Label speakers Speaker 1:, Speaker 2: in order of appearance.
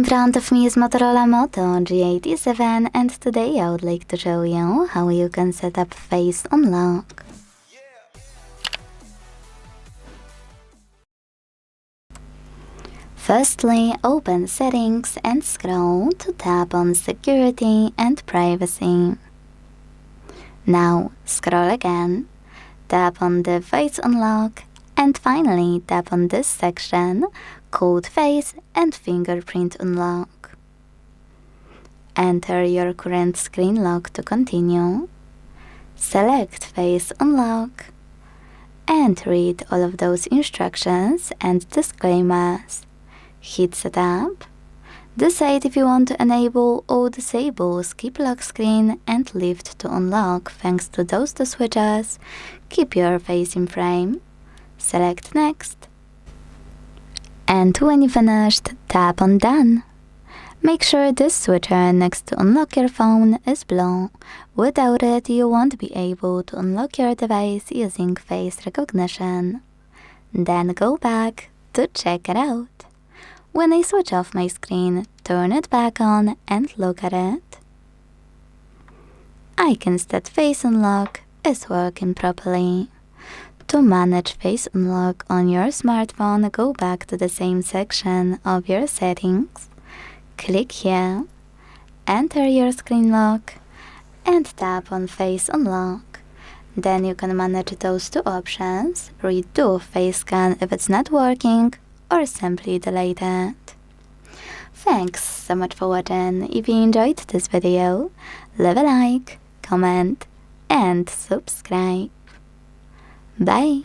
Speaker 1: front of me is Motorola Moto G87, and today I would like to show you how you can set up face unlock. Firstly, open Settings and scroll to tap on Security and Privacy. Now scroll again, tap on the Face Unlock, and finally tap on this section called Face and Fingerprint Unlock. Enter your current screen lock to continue. Select Face Unlock and read all of those instructions and disclaimers. Hit Setup. Decide if you want to enable or disable Skip Lock Screen and Lift to unlock thanks to those two switches. Keep your face in frame. Select Next. And when you finished, tap on Done. Make sure this switcher next to unlock your phone is blue. Without it, you won't be able to unlock your device using face recognition. Then go back to check it out. When I switch off my screen, turn it back on and look at it. I can see that Face Unlock is working properly. To manage Face Unlock on your smartphone, go back to the same section of your settings. Click here, enter your screen lock, and tap on Face Unlock. Then you can manage those two options, redo face scan if it's not working, or simply delete it. Thanks so much for watching. If you enjoyed this video, leave a like, comment, and subscribe. Bye!